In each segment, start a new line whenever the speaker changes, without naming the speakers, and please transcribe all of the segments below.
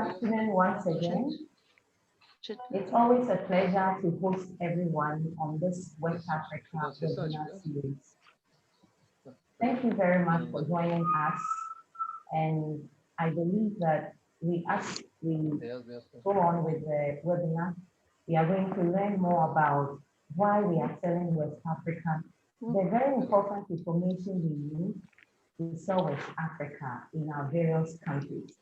afternoon once again. It's always a pleasure to host everyone on this West Africa webinar series. Thank you very much for joining us. And I believe that as we go on with the webinar, we are going to learn more about why we are selling West Africa, the very important information we need to sell West Africa in our various countries.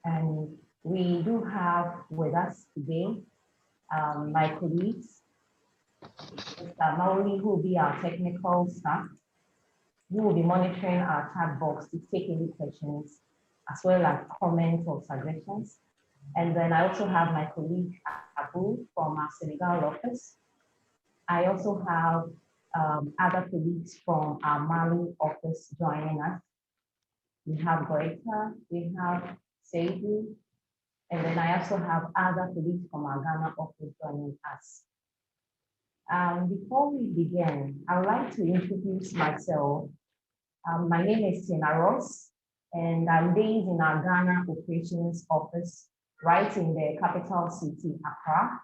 And we do have with us today my colleagues, Mr. Mauli, who will be our technical staff, who will be monitoring our chat box to take any questions, as well as comments or suggestions. And then I also have my colleague, Abu, from our Senegal office. I also have other colleagues from our Mali office joining us. We have Greta, we have Seidu, and then I also have other colleagues from our Ghana office joining us. Before we begin, I would like to introduce myself. My name is Tina Ross, and I'm based in our Ghana operations office, right in the capital city, Accra.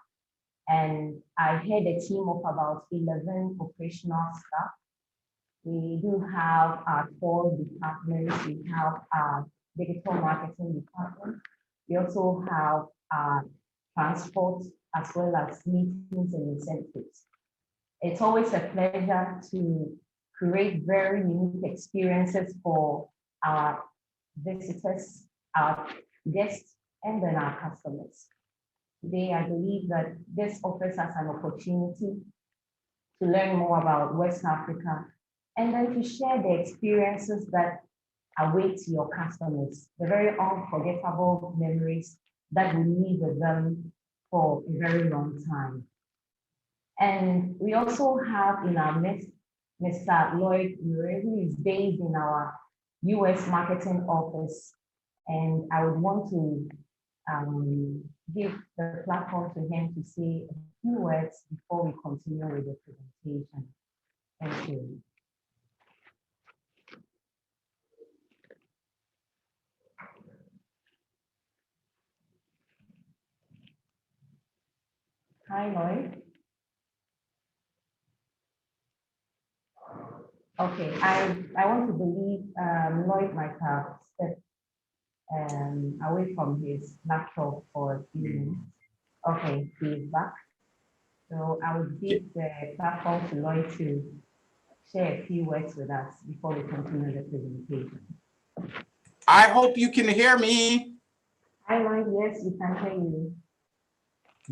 And I head a team of about 11 operational staff. We do have our 4 departments. We have our digital marketing department. We also have our transport, as well as meetings and incentives. It's always a pleasure to create very unique experiences for our visitors, our guests, and then our customers. Today, I believe that this offers us an opportunity to learn more about West Africa and then to share the experiences that await your customers, the very unforgettable memories that will live with them for a very long time. And we also have in our midst Mr. Lloyd Murray, who is based in our US marketing office. And I would want to give the platform to him to say a few words before we continue with the presentation. Thank you. Hi, Lloyd. Okay, I want to believe Lloyd might have stepped away from his laptop for a few minutes. Okay, he's back. So I will give the platform to Lloyd to share a few words with us before we continue the presentation.
I hope you can hear me.
Hi, Lloyd. Yes, we can hear you.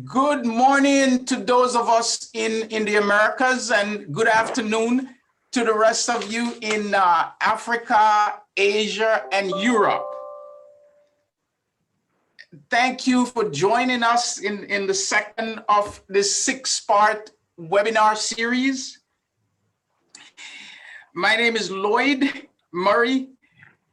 Good morning to those of us in the Americas, and good afternoon to the rest of you in Africa, Asia, and Europe. Thank you for joining us in the second of this 6-part webinar series. My name is Lloyd Murray,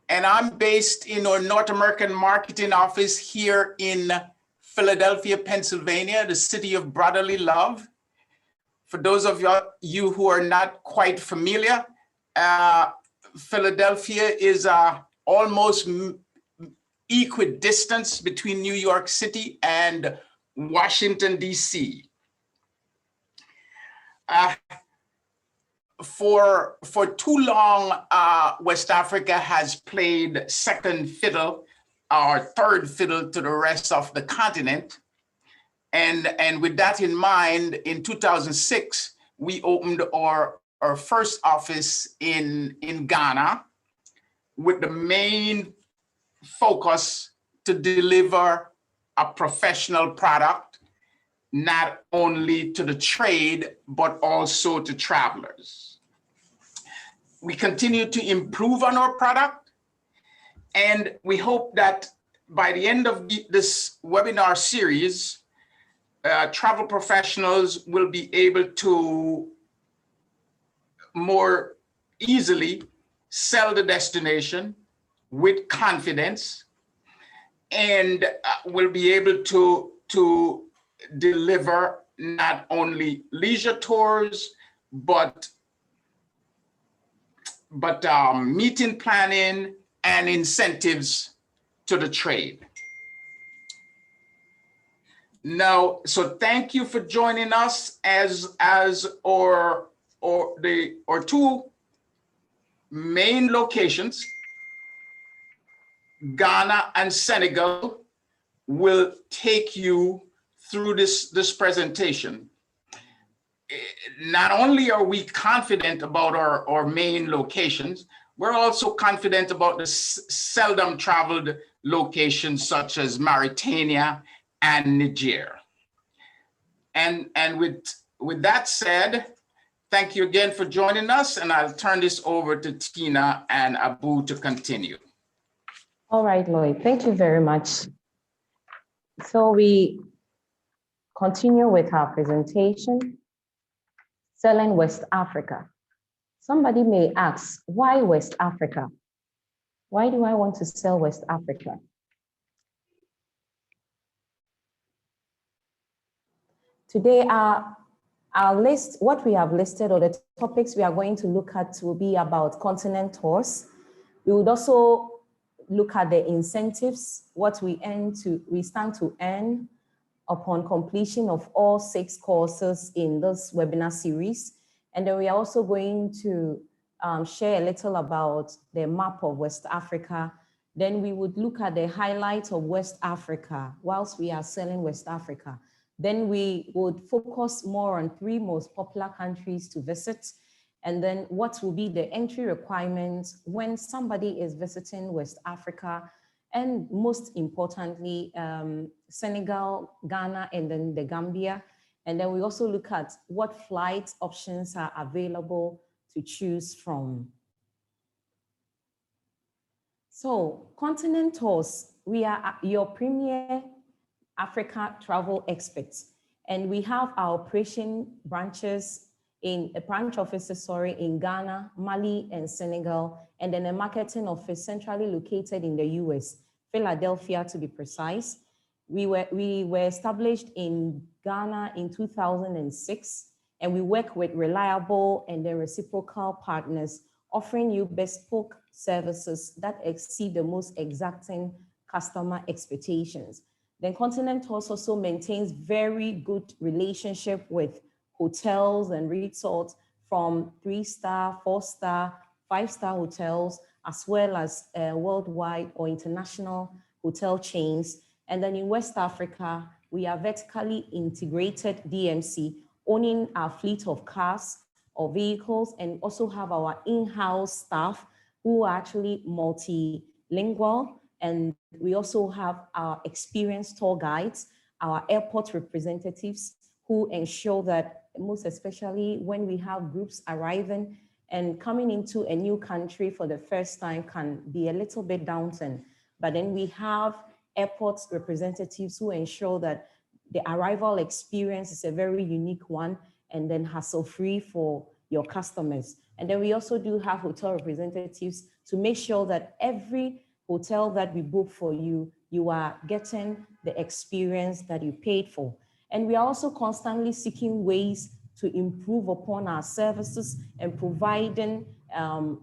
and I'm based in our North American marketing office here in Philadelphia, Pennsylvania, the city of brotherly love. For those of you who are not quite familiar, Philadelphia is almost equidistance between New York City and Washington, D.C. For too long, West Africa has played second fiddle or third fiddle to the rest of the continent. And with that in mind, in 2006, we opened our first office in Ghana with the main focus to deliver a professional product, not only to the trade, but also to travelers. We continue to improve on our product, and we hope that by the end of this webinar series, travel professionals will be able to more easily sell the destination with confidence, and will be able to deliver not only leisure tours, but meeting planning and incentives to the trade. No, so thank you for joining us as our two main locations, Ghana and Senegal, will take you through this presentation. Not only are we confident about our main locations, we're also confident about the seldom traveled locations such as Mauritania and Niger. And with that said, thank you again for joining us, and I'll turn this over to Tina and Abu to continue.
All right, Lloyd, thank you very much. So we continue with our presentation, Selling West Africa. Somebody may ask, why West Africa? Why do I want to sell West Africa? Today, our list, what we have listed, or the topics we are going to look at, will be about continent tours. We would also look at the incentives, what we stand to earn upon completion of all 6 courses in this webinar series. And then we are also going to share a little about the map of West Africa. Then we would look at the highlights of West Africa whilst we are selling West Africa. Then we would focus more on 3 most popular countries to visit. And then what will be the entry requirements when somebody is visiting West Africa, and most importantly, Senegal, Ghana, and then the Gambia. And then we also look at what flight options are available to choose from. So, Continent Tours, we are your premier Africa travel experts, and we have our operation branches branch offices, in Ghana, Mali, and Senegal, and then a marketing office centrally located in the US, Philadelphia to be precise. We were established in Ghana in 2006, and we work with reliable and the reciprocal partners, offering you bespoke services that exceed the most exacting customer expectations. Then Continent Tours also maintains very good relationship with hotels and resorts, from 3-star, 4-star, 5-star hotels, as well as worldwide or international hotel chains. And then in West Africa, we are vertically integrated DMC, owning our fleet of cars or vehicles, and also have our in-house staff who are actually multilingual. And we also have our experienced tour guides, our airport representatives, who ensure that, most especially when we have groups arriving and coming into a new country for the first time, can be a little bit daunting. But then we have airport representatives who ensure that the arrival experience is a very unique one, and then hassle-free for your customers. And then we also do have hotel representatives to make sure that every hotel that we book for you, you are getting the experience that you paid for. And we are also constantly seeking ways to improve upon our services and providing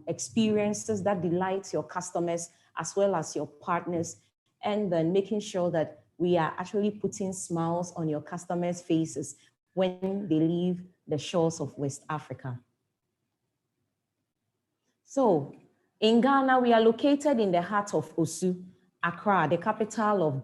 experiences that delight your customers as well as your partners, and then making sure that we are actually putting smiles on your customers' faces when they leave the shores of West Africa. So in Ghana, we are located in the heart of Osu, Accra, the capital of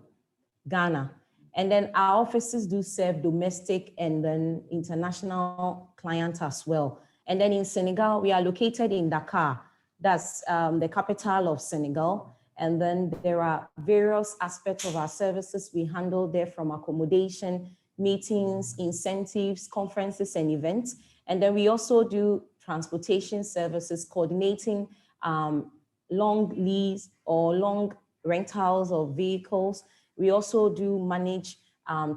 Ghana. And then our offices do serve domestic and then international clients as well. And then in Senegal, we are located in Dakar. That's the capital of Senegal. And then there are various aspects of our services we handle there, from accommodation, meetings, incentives, conferences, and events. And then we also do transportation services, coordinating long lease or long rentals of vehicles. We also do manage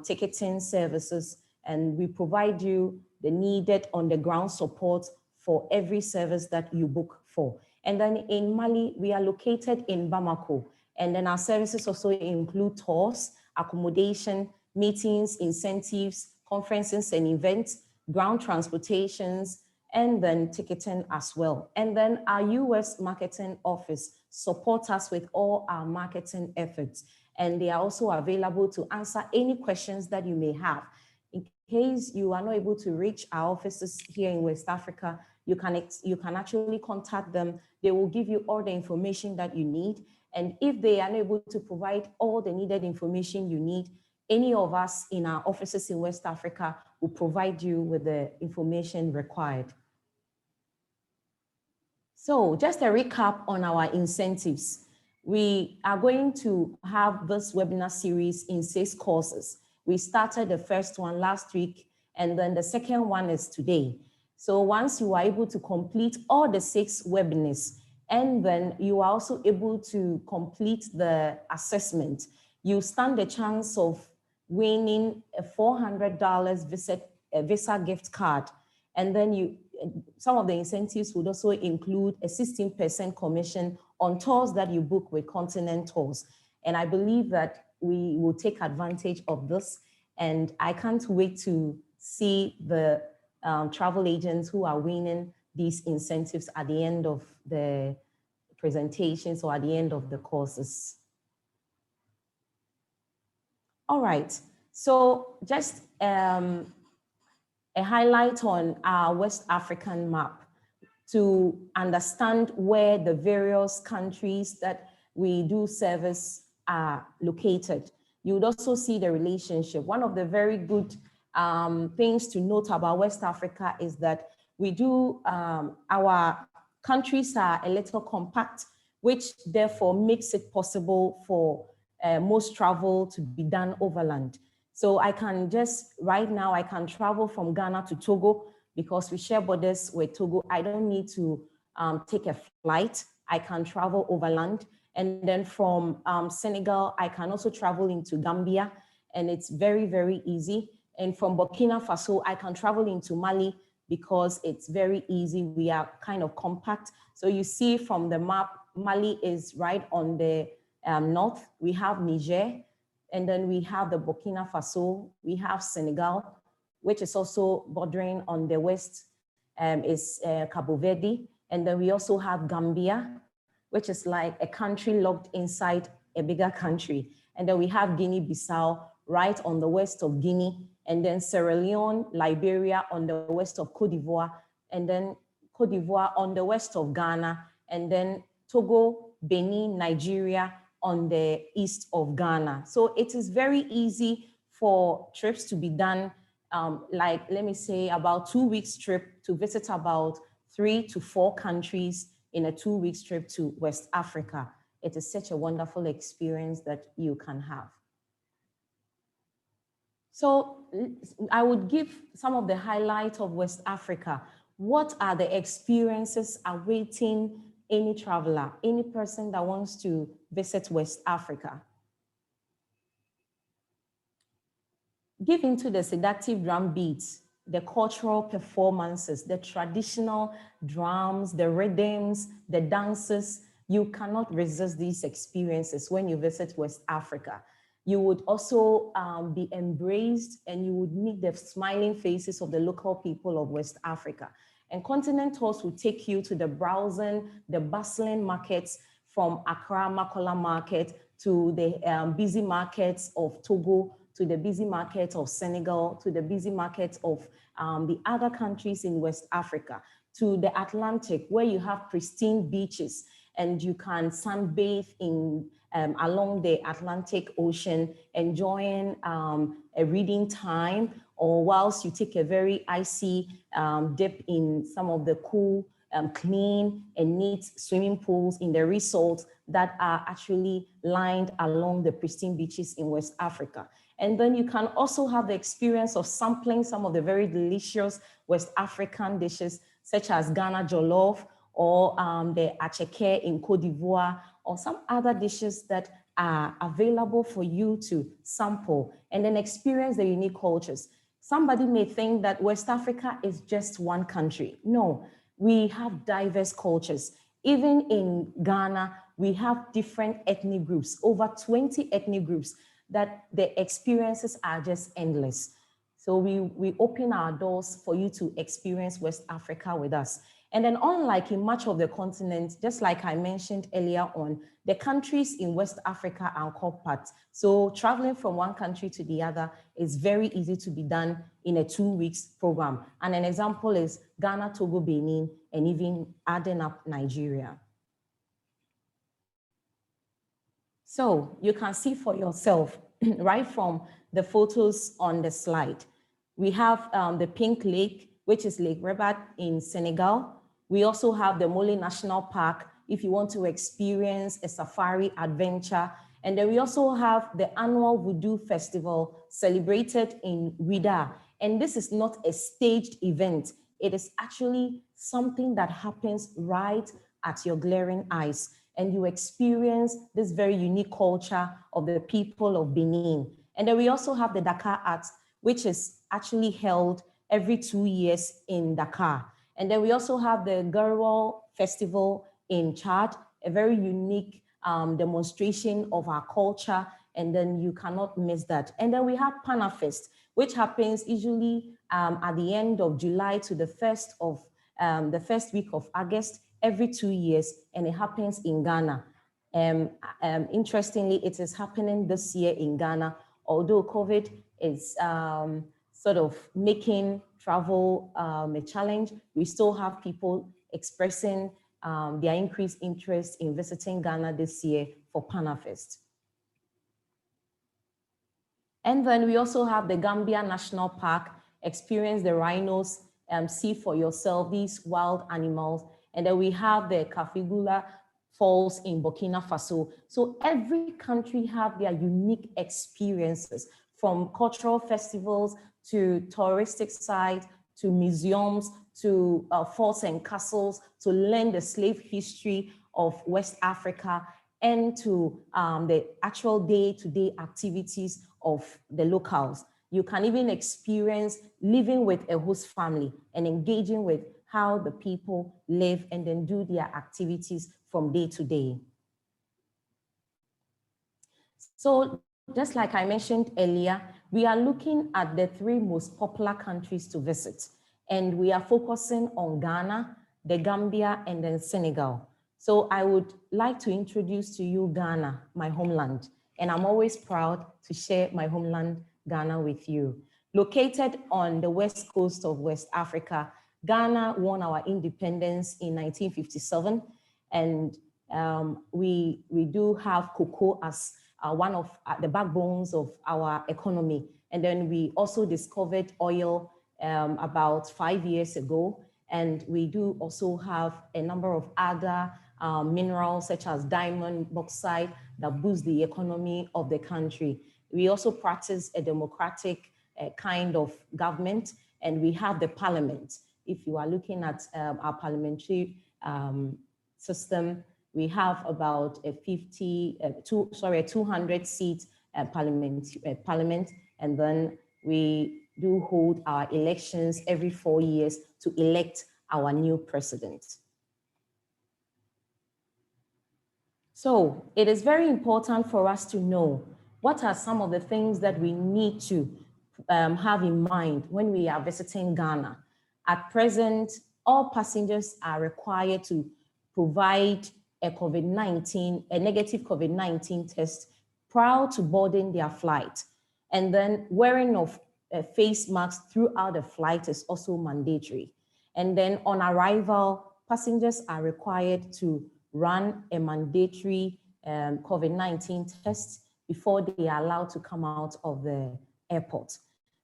ticketing services, and we provide you the needed on-the-ground support for every service that you book for. And then in Mali, we are located in Bamako, and then our services also include tours, accommodation, meetings, incentives, conferences and events, ground transportations, and then ticketing as well. And then our US marketing office supports us with all our marketing efforts. and they are also available to answer any questions that you may have. In case you are not able to reach our offices here in West Africa, you can actually contact them. They will give you all the information that you need. And if they are unable to provide all the needed information you need, any of us in our offices in West Africa will provide you with the information required. So just a recap on our incentives. We are going to have this webinar series in 6 courses. We started the first one last week, and then the second one is today. So once you are able to complete all the 6 webinars, and then you are also able to complete the assessment, you stand the chance of winning a $400 Visa gift card. And then some of the incentives would also include a 16% commission on tours that you book with Continent Tours. And I believe that we will take advantage of this. And I can't wait to see the travel agents who are winning these incentives at the end of the presentations or at the end of the courses. All right, so just a highlight on our West African map to understand where the various countries that we do service are located. You would also see the relationship. One of the very good things to note about West Africa is that we do, our countries are a little compact, which therefore makes it possible for most travel to be done overland. So I can just, right now, I can travel from Ghana to Togo because we share borders with Togo. I don't need to take a flight. I can travel overland. And then from Senegal, I can also travel into Gambia, and it's very, very easy. And from Burkina Faso, I can travel into Mali because it's very easy. We are kind of compact. So you see from the map, Mali is right on the north. We have Niger, and then we have the Burkina Faso. We have Senegal, which is also bordering on the west, is Cabo Verde. And then we also have Gambia, which is like a country locked inside a bigger country. And then we have Guinea-Bissau right on the west of Guinea, and then Sierra Leone, Liberia on the west of Cote d'Ivoire, and then Cote d'Ivoire on the west of Ghana, and then Togo, Benin, Nigeria on the east of Ghana. So it is very easy for trips to be done, like, let me say, about 2 weeks trip to visit about 3 to 4 countries in a 2 weeks trip to West Africa. It is such a wonderful experience that you can have. So I would give some of the highlights of West Africa. What are the experiences awaiting any traveler, any person that wants to visit West Africa? Give into the seductive drum beats, the cultural performances, the traditional drums, the rhythms, the dances. You cannot resist these experiences when you visit West Africa. You would also be embraced, and you would meet the smiling faces of the local people of West Africa. And Continent Tours will take you to the browsing, the bustling markets from Accra, Makola Market, to the busy markets of Togo, to the busy market of Senegal, to the busy market of the other countries in West Africa, to the Atlantic, where you have pristine beaches and you can sunbathe in along the Atlantic Ocean, enjoying a reading time, or whilst you take a very icy dip in some of the cool, clean and neat swimming pools in the resorts that are actually lined along the pristine beaches in West Africa. And then you can also have the experience of sampling some of the very delicious West African dishes, such as Ghana jollof, or the acheke in Cote d'Ivoire, or some other dishes that are available for you to sample and then experience the unique cultures. Somebody may think that West Africa is just one country. No, we have diverse cultures. Even in Ghana, we have different ethnic groups, over 20 ethnic groups, that the experiences are just endless. So we open our doors for you to experience West Africa with us. And then unlike in much of the continent, just like I mentioned earlier on, the countries in West Africa are compact. So traveling from one country to the other is very easy to be done in a 2 weeks program. And an example is Ghana, Togo, Benin, and even adding up Nigeria. So you can see for yourself, right from the photos on the slide. We have the Pink Lake, which is Lake Rabat in Senegal. We also have the Mole National Park, if you want to experience a safari adventure. And then we also have the annual Voodoo Festival celebrated in Ouida. And this is not a staged event. It is actually something that happens right at your glaring eyes. And you experience this very unique culture of the people of Benin. And then we also have the Dakar Arts, which is actually held every 2 years in Dakar. And then we also have the Garwal Festival in Chad, a very unique demonstration of our culture. And then you cannot miss that. And then we have Panafest, which happens usually at the end of July to the first week of August every 2 years, and it happens in Ghana. Interestingly, it is happening this year in Ghana, although COVID is sort of making travel a challenge. We still have people expressing their increased interest in visiting Ghana this year for Panafest. And then we also have the Gambia National Park, experience the rhinos, see for yourself these wild animals. And then we have the Kafigula Falls in Burkina Faso. So every country have their unique experiences, from cultural festivals to touristic sites, to museums, to forts and castles, to learn the slave history of West Africa, and to the actual day-to-day activities of the locals. You can even experience living with a host family and engaging with how the people live and then do their activities from day to day. So just like I mentioned earlier, we are looking at the 3 most popular countries to visit. And we are focusing on Ghana, the Gambia, and then Senegal. So I would like to introduce to you Ghana, my homeland. And I'm always proud to share my homeland, Ghana, with you. Located on the west coast of West Africa, Ghana won our independence in 1957. And we do have cocoa as one of the backbones of our economy. And then we also discovered oil about 5 years ago. And we do also have a number of other minerals such as diamond, bauxite that boost the economy of the country. We also practice a democratic kind of government, and we have the parliament. If you are looking at our parliamentary system, we have about a 200 seat parliament, and then we do hold our elections every 4 years to elect our new president. So it is very important for us to know what are some of the things that we need to have in mind when we are visiting Ghana. At present, all passengers are required to provide a negative COVID-19 test prior to boarding their flight. And then wearing of face masks throughout the flight is also mandatory. And then on arrival, passengers are required to run a mandatory COVID-19 test before they are allowed to come out of the airport.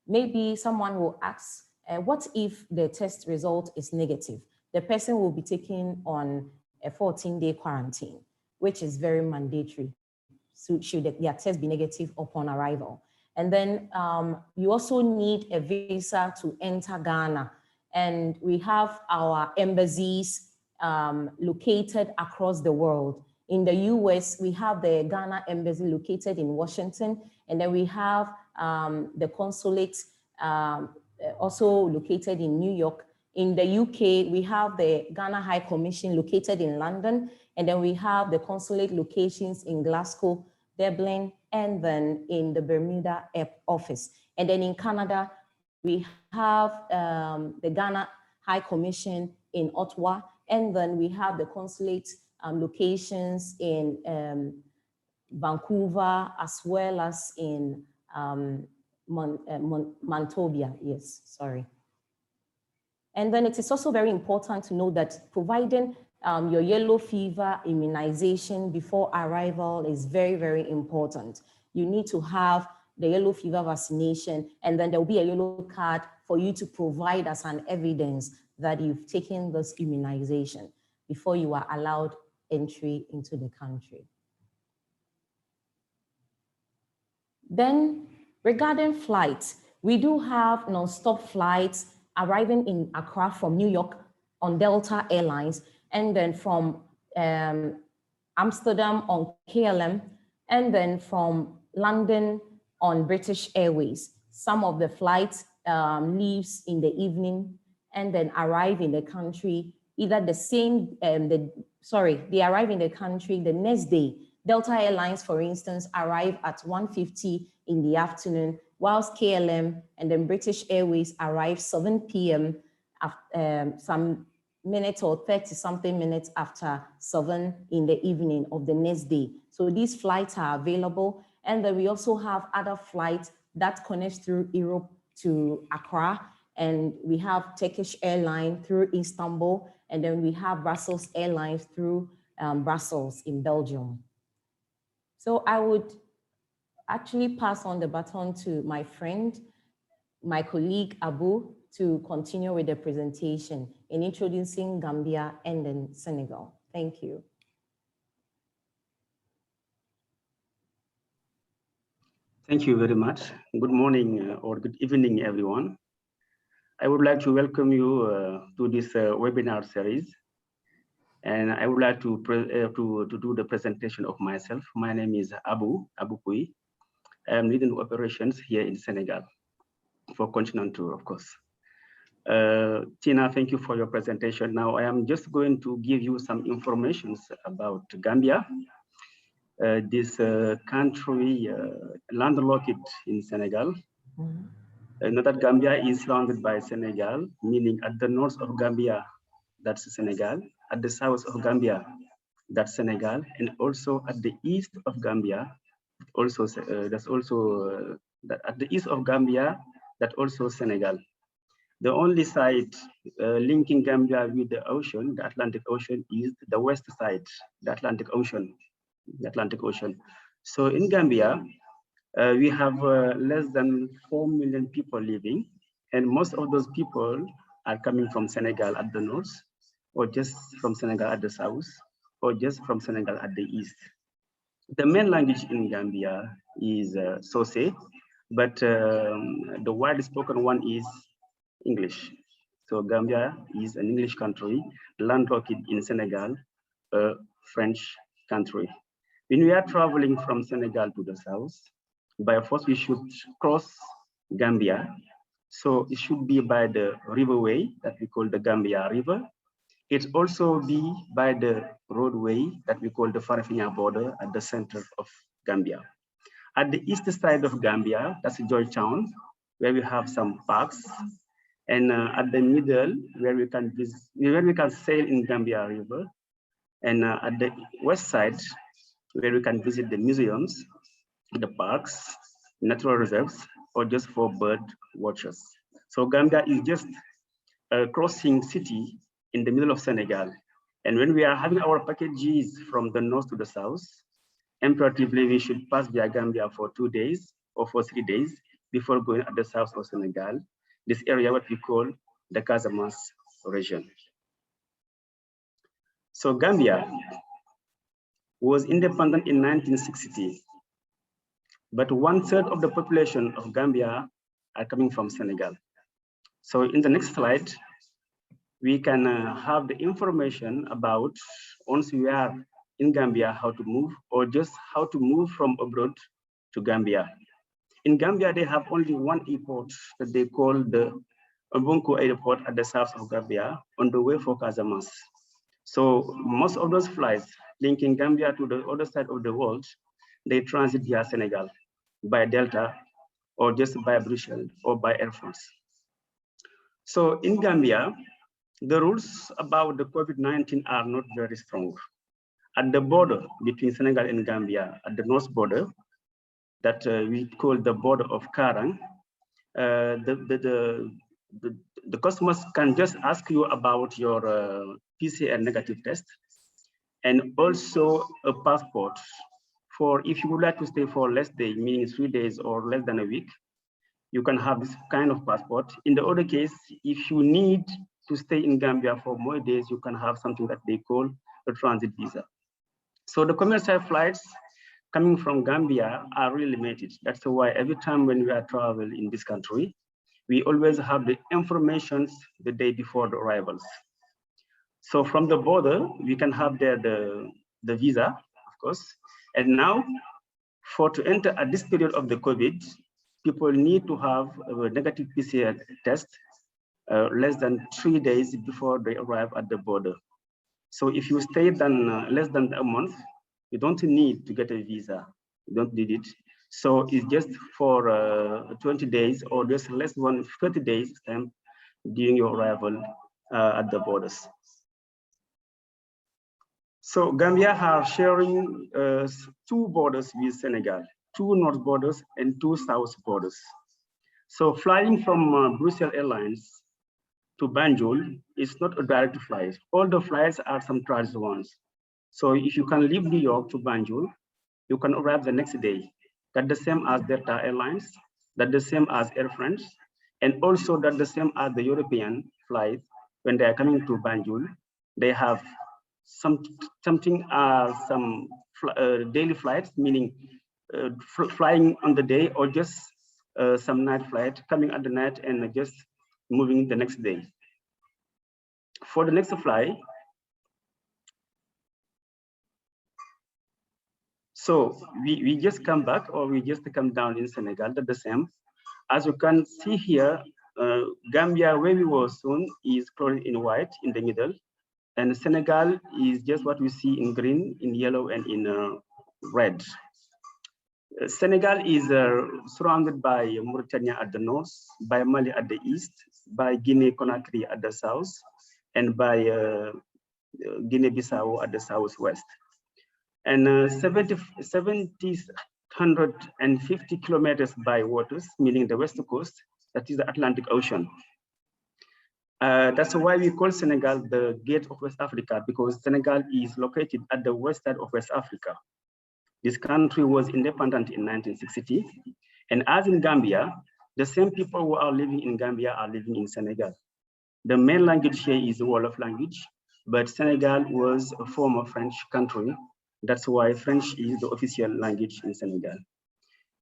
Maybe someone will ask, what if the test result is negative? The person will be taken on a 14-day quarantine, which is very mandatory. So should their test be negative upon arrival. And then you also need a visa to enter Ghana. And we have our embassies located across the world. In the US, we have the Ghana embassy located in Washington, and then we have the consulate also located in New York. In the UK, we have the Ghana High Commission located in London, and then we have the consulate locations in Glasgow, Dublin, and then in the Bermuda office. And then in Canada, we have the Ghana High Commission
in Ottawa, and then we have the consulate locations in Vancouver, as well as in Manitoba, yes, sorry. And then it is also very important to know that providing your yellow fever immunization before arrival is very, very important. You need to have the yellow fever vaccination, and then there will be a yellow card for you to provide as an evidence that you've taken this immunization before you are allowed entry into the country. Then regarding flights, we do have non-stop flights arriving in Accra from New York on Delta Airlines, and then from Amsterdam on KLM, and then from London on British Airways. Some of the flights leaves in the evening and then arrive in the country either the same, they arrive in the country the next day. Delta Airlines, for instance, arrive at 1:50 in the afternoon, whilst KLM and then British Airways arrive 7 p.m. Some minutes or 30-something minutes after 7 in the evening of the next day. So these flights are available. And then we also have other flights that connect through Europe to Accra. And we have Turkish Airlines through Istanbul. And then we have Brussels Airlines through Brussels in Belgium. So I would actually pass on the baton to my friend, my colleague Abu, to continue with the presentation in introducing Gambia and then Senegal. Thank you.
Thank you very much. Good morning or good evening, everyone. I would like to welcome you to this webinar series. And I would like to do the presentation of myself. My name is Abu Kui. I am leading operations here in Senegal for Continent Tour, of course. Tina, thank you for your presentation. Now I am just going to give you some information about Gambia. This country landlocked in Senegal. Know that Gambia is surrounded by Senegal, meaning at the north of Gambia, that's Senegal. At the south of Gambia, that's Senegal, and also at the east of Gambia, also that at the east of Gambia, that also Senegal. The only side linking Gambia with the ocean, the Atlantic Ocean, is the west side, the Atlantic Ocean. So in Gambia, we have less than 4 million people living, and most of those people are coming from Senegal at the north, or just from Senegal at the south, or just from Senegal at the east. The main language in Gambia is Sose, but the widely spoken one is English. So Gambia is an English country, landlocked in Senegal, a French country. When we are traveling from Senegal to the south, by force we should cross Gambia. So it should be by the riverway that we call the Gambia River. It also be by the roadway that we call the Farafina border at the center of Gambia. At the east side of Gambia, that's Georgetown, where we have some parks, and at the middle, where we can visit, where we can sail in Gambia River, and at the west side, where we can visit the museums, the parks, natural reserves, or just for bird watchers. So Gambia is just a crossing city in the middle of Senegal. And when we are having our packages from the north to the south, imperatively we should pass via Gambia for 2 days or for 3 days before going at the south of Senegal, this area what we call the Casamance region. So Gambia was independent in 1960, but 1/3 of the population of Gambia are coming from Senegal. So in the next slide, we can have the information about, once we are in Gambia, how to move, or just how to move from abroad to Gambia. In Gambia, they have only one airport that they call the Mbonko Airport at the south of Gambia on the way for Casamance. So most of those flights linking Gambia to the other side of the world, they transit via Senegal by Delta or just by Brussels or by Air France. So in Gambia, The rules about the COVID-19 are not very strong. At the border between Senegal and Gambia, at the north border, that we call the border of Karang, the customers can just ask you about your PCR negative test and also a passport for if you would like to stay for less days, meaning 3 days or less than a week, you can have this kind of passport. In the other case, if you need to stay in Gambia for more days, you can have something that they call a transit visa. So the commercial flights coming from Gambia are really limited. That's why every time when we are traveling in this country, we always have the information the day before the arrivals. So from the border, we can have there the visa, of course. And now, to enter at this period of the COVID, people need to have a negative PCR test less than 3 days before they arrive at the border. So if you stay less than a month, you don't need to get a visa. You don't need it. So it's just for 20 days or just less than 30 days time during your arrival at the borders. So Gambia are sharing 2 borders with Senegal, 2 north borders and 2 south borders. So flying from Brussels Airlines to Banjul is not a direct flight. All the flights are some transit ones. So if you can leave New York to Banjul, you can arrive the next day. That's the same as Delta Airlines, that's the same as Air France, and also that's the same as the European flight. When they are coming to Banjul, they have some daily flights, meaning flying on the day, or just some night flight coming at the night and just moving the next day. For the next flight, so we just come back or we just come down in Senegal, that's the same. As you can see here, Gambia, where we were soon, is colored in white in the middle. And Senegal is just what we see in green, in yellow, and in red. Senegal is surrounded by Mauritania at the north, by Mali at the east, by Guinea-Conakry at the south, and by Guinea-Bissau at the southwest. And 750 kilometers by waters, meaning the west coast, that is the Atlantic Ocean. That's why we call Senegal the gate of West Africa, because Senegal is located at the west side of West Africa. This country was independent in 1960. And as in Gambia, the same people who are living in Gambia are living in Senegal. The main language here is the Wolof language, but Senegal was a former French country. That's why French is the official language in Senegal.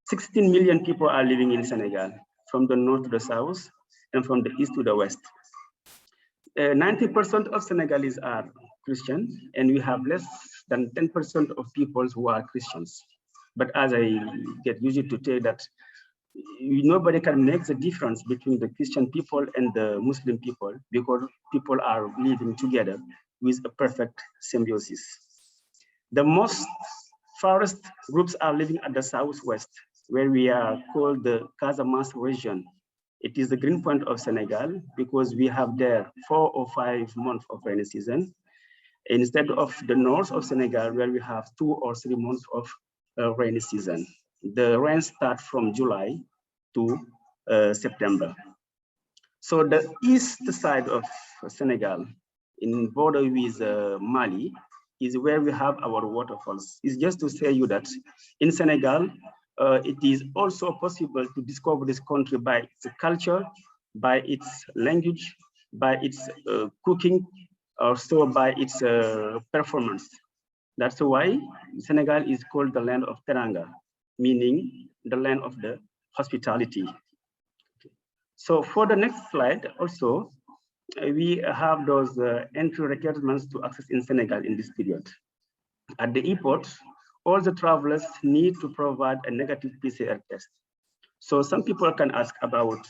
16 million people are living in Senegal, from the north to the south, and from the east to the west. 90% of Senegalese are Christian, and we have less than 10% of people who are Christians. But as I get used to tell that nobody can make the difference between the Christian people and the Muslim people, because people are living together with a perfect symbiosis. The most farthest groups are living at the southwest, where we are called the Casamance region. It is the green point of Senegal, because we have there 4 or 5 months of rainy season, instead of the north of Senegal, where we have 2 or 3 months of rainy season. The rain starts from July to September. So the east side of Senegal, in border with Mali, is where we have our waterfalls. It's just to say you that in Senegal, it is also possible to discover this country by its culture, by its language, by its cooking, also by its performance. That's why Senegal is called the land of Teranga, meaning the land of the hospitality. So for the next slide, also, we have those entry requirements to access in Senegal in this period. At the airport, all the travelers need to provide a negative PCR test. So some people can ask about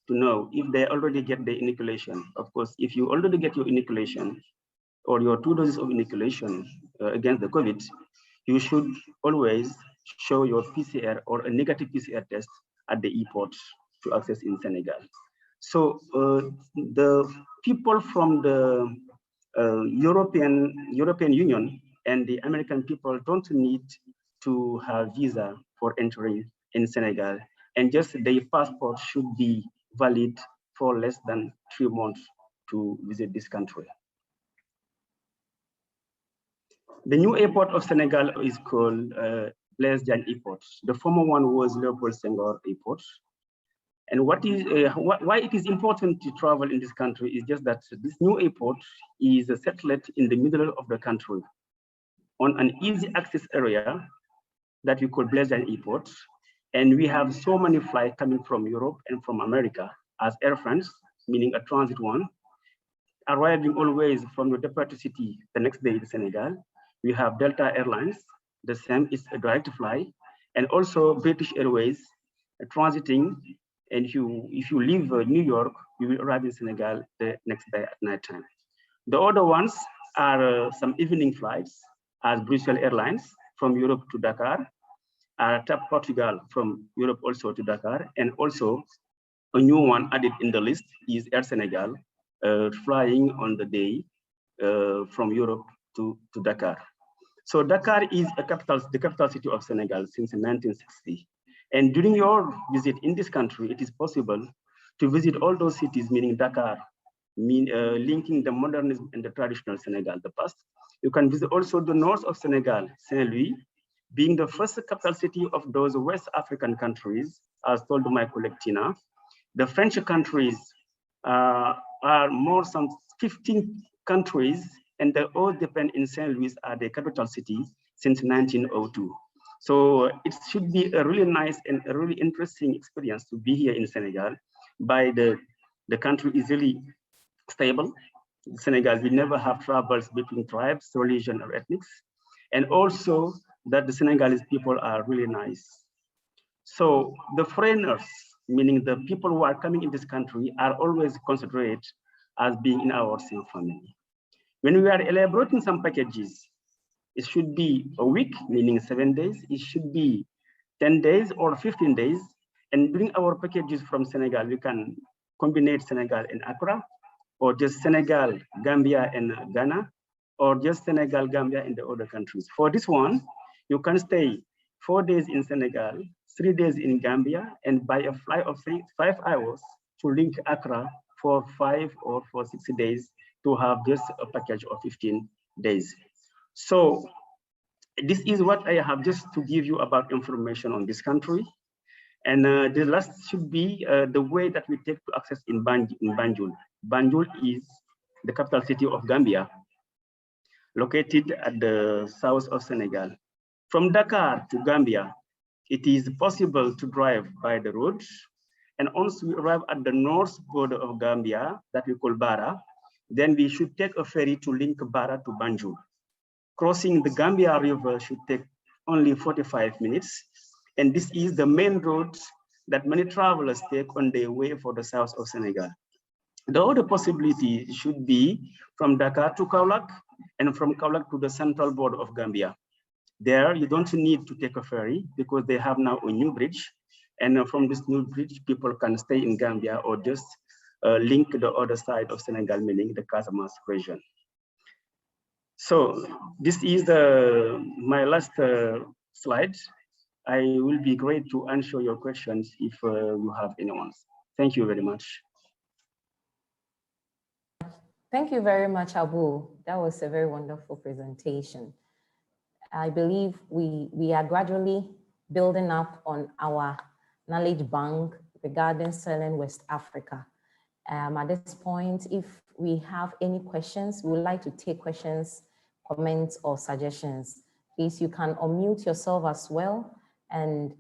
to know if they already get the inoculation. Of course, if you already get your inoculation or your 2 doses of inoculation against the COVID, you should always show your PCR or a negative PCR test at the airport to access in Senegal. So the people from the European Union and the American people don't need to have visa for entering in Senegal, and just their passport should be valid for less than 3 months to visit this country. The new airport of Senegal is called Blaise Diagne Airport. The former one was Leopold Senghor Airport. And why it is important to travel in this country is just that this new airport is settled in the middle of the country on an easy access area that we call Blaise Diagne Airport. And we have so many flights coming from Europe and from America as Air France, meaning a transit one, arriving always from the departure city the next day in Senegal. We have Delta Airlines, the same is a direct flight, and also British Airways transiting. And if you leave New York, you will arrive in Senegal the next day at night time. The other ones are some evening flights as Brussels Airlines from Europe to Dakar, TAP Portugal from Europe also to Dakar, and also a new one added in the list is Air Senegal, flying on the day from Europe to Dakar. So Dakar is the capital city of Senegal since 1960. And during your visit in this country, it is possible to visit all those cities, meaning Dakar, linking the modernism and the traditional Senegal, the past. You can visit also the north of Senegal, Saint-Louis, being the first capital city of those West African countries, as told my colleague Tina. The French countries are more some 15 countries, and they all depend in Saint Louis as the capital city since 1902. So it should be a really nice and a really interesting experience to be here in Senegal. By the country is really stable. Senegal will never have troubles between tribes, religion, or ethnics, and also that the Senegalese people are really nice. So the foreigners, meaning the people who are coming in this country, are always considered as being in our same family. When we are elaborating some packages, it should be a week, meaning 7 days. It should be 10 days or 15 days. And during our packages from Senegal, we can combine Senegal and Accra, or just Senegal, Gambia, and Ghana, or just Senegal, Gambia, and the other countries. For this one, you can stay 4 days in Senegal, 3 days in Gambia, and by a flight of 5 hours to link Accra for 5 or for 6 days to have just a package of 15 days. So this is what I have just to give you about information on this country. And the last should be the way that we take to access in Banjul. Banjul is the capital city of Gambia, located at the south of Senegal. From Dakar to Gambia, it is possible to drive by the road. And once we arrive at the north border of Gambia, that we call Bara, then we should take a ferry to link Bara to Banjul. Crossing the Gambia River should take only 45 minutes. And this is the main road that many travelers take on their way for the south of Senegal. The other possibility should be from Dakar to Kaolack and from Kaolack to the central border of Gambia. There, you don't need to take a ferry because they have now a new bridge. And from this new bridge, people can stay in Gambia or just link the other side of Senegal, meaning the Casamance region. So this is my last slide. I will be great to answer your questions if you have any ones. Thank you very much.
Thank you very much, Abu. That was a very wonderful presentation. I believe we are gradually building up on our knowledge bank regarding Sahel West Africa. At this point, if we have any questions, we would like to take questions, comments, or suggestions. Please, you can unmute yourself as well and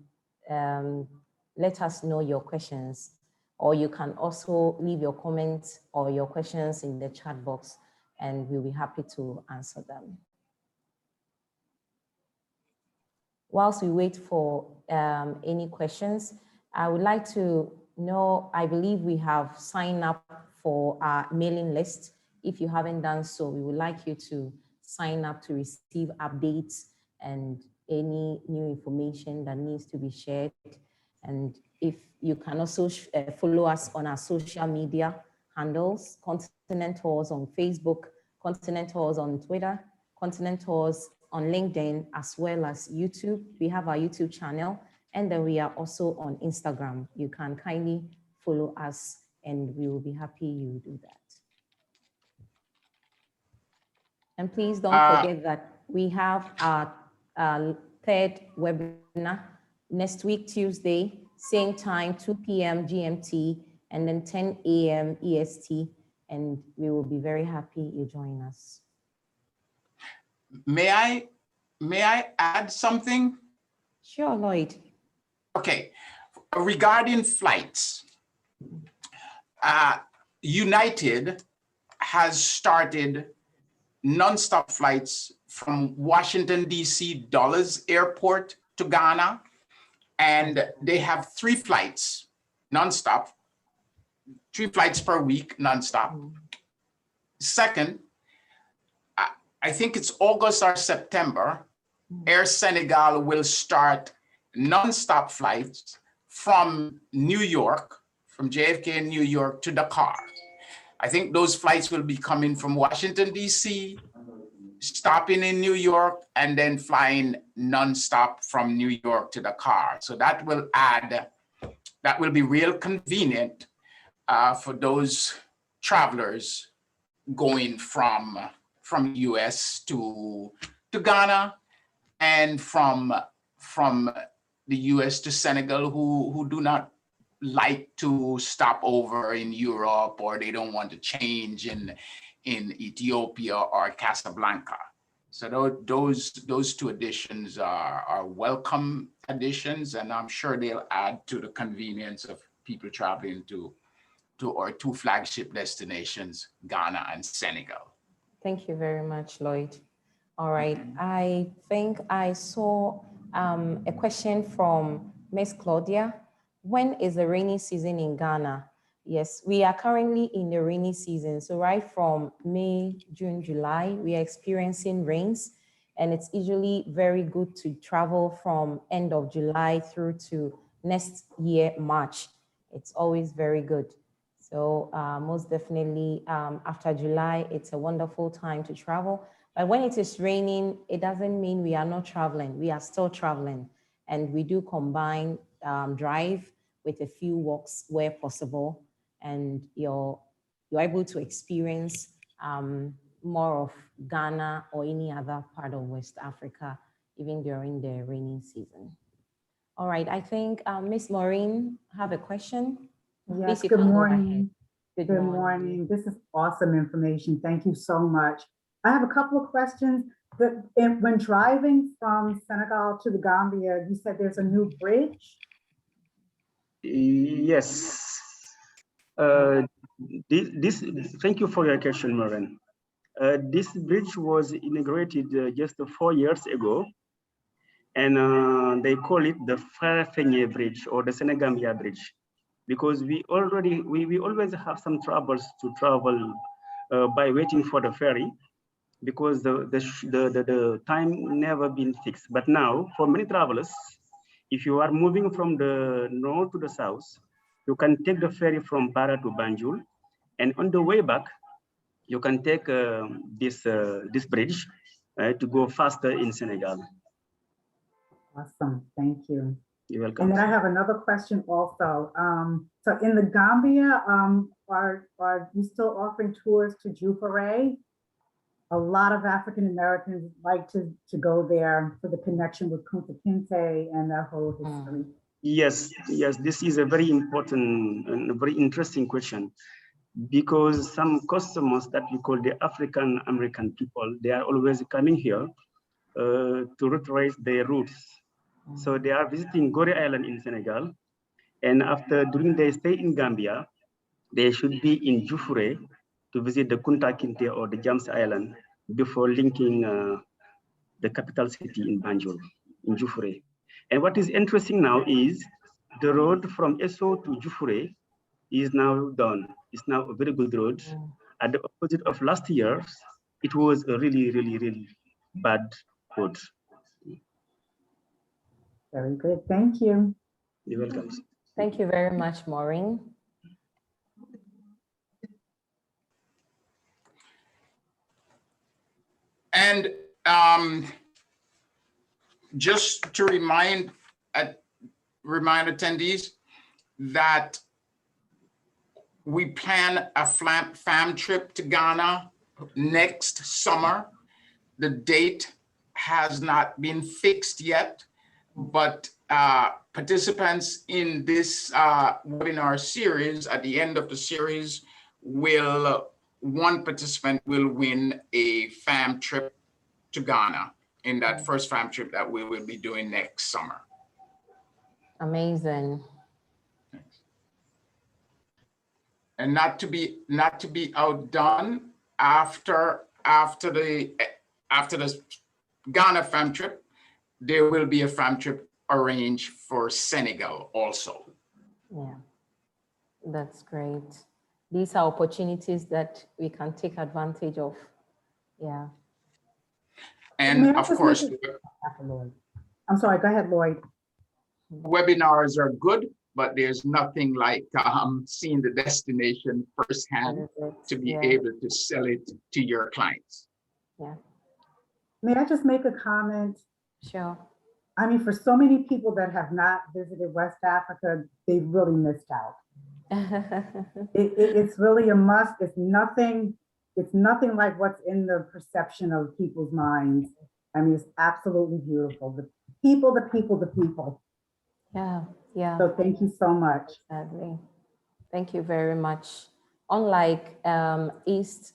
let us know your questions. Or you can also leave your comments or your questions in the chat box, and we'll be happy to answer them. Whilst we wait for any questions, I would like to know, I believe we have signed up for our mailing list. If you haven't done so, we would like you to sign up to receive updates and any new information that needs to be shared. And if you can also follow us on our social media handles, Continent Tours on Facebook, Continent Tours on Twitter, Continent Tours on LinkedIn, as well as YouTube. We have our YouTube channel, and then we are also on Instagram. You can kindly follow us, and we will be happy you do that. And please don't forget that we have our third webinar next week, Tuesday, same time, 2 p.m. GMT, and then 10 a.m. EST, and we will be very happy you join us.
May I add something?
Sure, Lloyd.
Okay, regarding flights, United has started nonstop flights from Washington, D.C. Dulles Airport to Ghana, and they have 3 flights nonstop, 3 flights per week nonstop. Second, I think it's August or September, Air Senegal will start nonstop flights from New York, from JFK in New York to Dakar. I think those flights will be coming from Washington, D.C., stopping in New York, and then flying nonstop from New York to Dakar. So that will be real convenient for those travelers going from US to Ghana, and from the US to Senegal, who do not like to stop over in Europe, or they don't want to change in Ethiopia or Casablanca. So those 2 additions are welcome additions, and I'm sure they'll add to the convenience of people traveling to our 2 flagship destinations, Ghana and Senegal.
Thank you very much, Lloyd. All right, I think I saw a question from Miss Claudia. When is the rainy season in Ghana? Yes, we are currently in the rainy season. So right from May, June, July, we are experiencing rains, and it's usually very good to travel from end of July through to next year, March. It's always very good. So most definitely after July, it's a wonderful time to travel. But when it is raining, it doesn't mean we are not traveling. We are still traveling. And we do combine drive with a few walks where possible. And you're able to experience more of Ghana or any other part of West Africa, even during the rainy season. All right, I think Miss Maureen have a question.
Yes, good morning. Good morning. This is awesome information. Thank you so much. I have a couple of questions. When driving from Senegal to the Gambia, you said there's a new bridge?
Yes. Thank you for your question, Maureen. This bridge was inaugurated just 4 years ago, and they call it the Farafenye Bridge or the Senegambia Bridge, because we always have some troubles to travel by waiting for the ferry, because the time never been fixed. But now, for many travelers, if you are moving from the north to the south, you can take the ferry from Bara to Banjul, and on the way back, you can take this bridge to go faster in Senegal.
Awesome, thank you.
You're welcome.
And then I have another question also. So in the Gambia, are you still offering tours to Jufure? A lot of African Americans like to go there for the connection with Kunta Kinte and their whole history.
Yes, this is a very important and a very interesting question, because some customers that we call the African American people, they are always coming here to retrace their roots. So they are visiting Gorée Island in Senegal, and during their stay in Gambia, they should be in Jufure to visit the Kunta Kinte or the James Island before linking the capital city in Banjul, in Jufure. And what is interesting now is the road from Esso to Jufure is now done. It's now a very good road. At the opposite of last year's, it was a really, really, really bad road.
Very good, thank you.
You're welcome.
Thank you very much, Maureen.
And just to remind attendees that we plan a fam trip to Ghana next summer. The date has not been fixed yet, but participants in this webinar series, at the end of the series, one participant will win a fam trip to Ghana in that first fam trip that we will be doing next summer.
Amazing.
And not to be outdone, after the Ghana fam trip, there will be a fam trip arranged for Senegal also.
Yeah, that's great. These are opportunities that we can take advantage of. Yeah.
And of course,
I'm sorry, go ahead, Lloyd.
webinars are good, but there's nothing like seeing the destination firsthand to be able to sell it to your clients.
Yeah.
May I just make a comment?
Sure.
I mean, for so many people that have not visited West Africa, they've really missed out. It's really a must. It's nothing like what's in the perception of people's minds. I mean, it's absolutely beautiful. The people, the people, the people.
Yeah, yeah.
So thank you so much.
Sadly. Thank you very much. Unlike East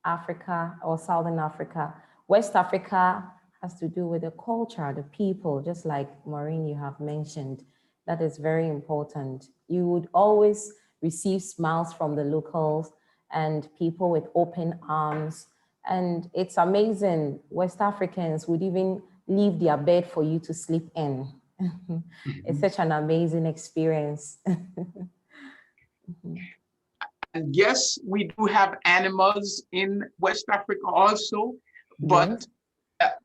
Africa or Southern Africa, West Africa has to do with the culture, the people, just like Maureen, you have mentioned. That is very important. You would always receive smiles from the locals and people with open arms. And it's amazing. West Africans would even leave their bed for you to sleep in. It's such an amazing experience.
And yes, we do have animals in West Africa also, but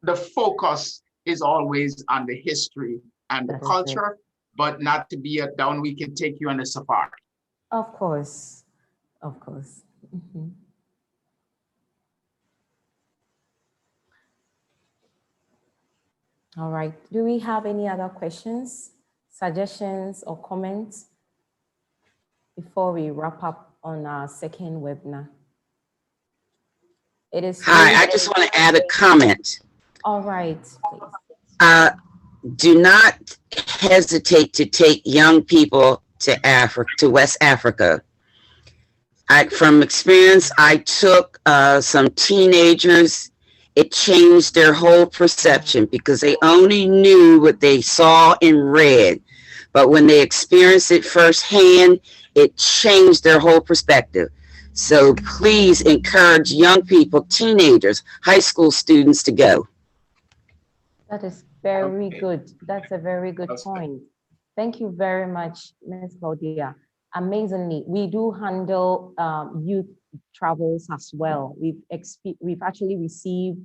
the focus is always on the history and the culture, but not to be down. We can take you on a safari.
Of course, of course. Mm-hmm. All right, do we have any other questions, suggestions, or comments before we wrap up on our second webinar? It is.
Hi, I just want to add a comment.
All right, please.
Do not hesitate to take young people to West Africa. From experience, I took some teenagers. It changed their whole perception because they only knew what they saw and read. But when they experienced it firsthand, it changed their whole perspective. So please encourage young people, teenagers, high school students to go.
That is very good. That's a very good point. Thank you very much, Ms. Claudia. Amazingly, we do handle youth travels as well. We've actually received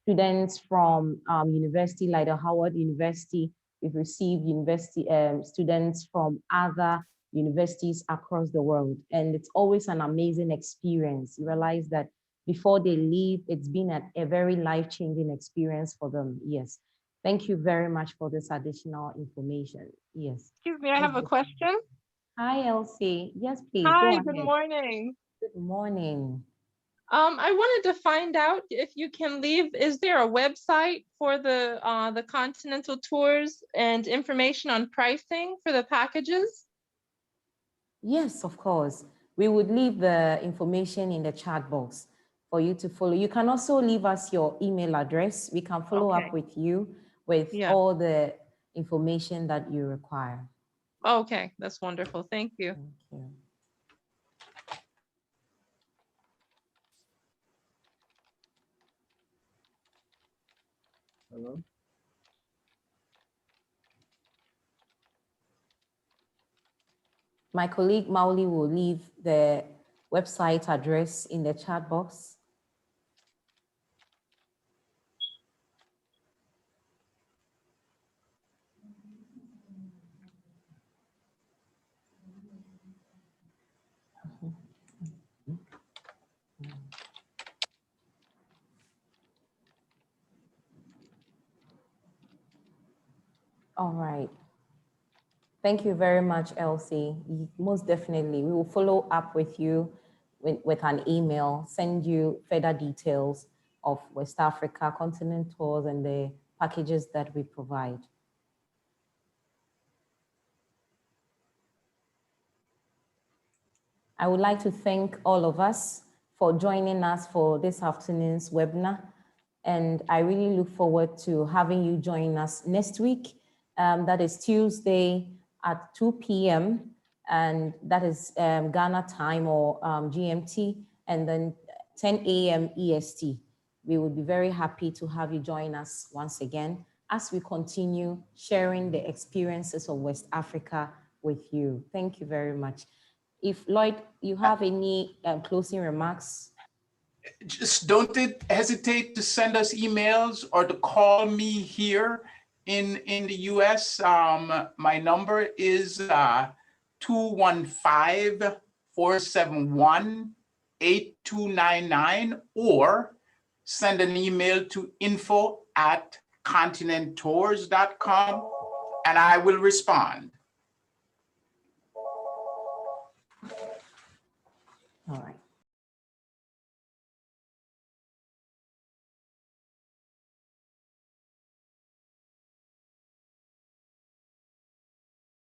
students from university like the Howard University. We've received university students from other universities across the world, and it's always an amazing experience. You realize that before they leave, it's been a very life-changing experience for them. Yes. Thank you very much for this additional information. Yes.
Excuse me, I have a question.
Hi, Elsie. Yes, please.
Hi, good morning.
Good morning.
I wanted to find out if you can leave, is there a website for the continental tours and information on pricing for the packages?
Yes, of course. We would leave the information in the chat box for you to follow. You can also leave us your email address. We can follow up with you with all the information that you require.
Okay, that's wonderful. Thank you.
Thank you.
Hello.
My colleague Mauli will leave the website address in the chat box. All right. Thank you very much, Elsie. Most definitely, we will follow up with you with an email, send you further details of West Africa continent tours and the packages that we provide. I would like to thank all of us for joining us for this afternoon's webinar. And I really look forward to having you join us next week. That is Tuesday at 2 p.m. And that is Ghana time or GMT, and then 10 a.m. EST. We would be very happy to have you join us once again as we continue sharing the experiences of West Africa with you. Thank you very much. If Lloyd, you have any closing remarks?
Just don't hesitate to send us emails or to call me here in the US. My number is 215-471-8299, or send an email to info@continenttours.com and I will respond.
All right.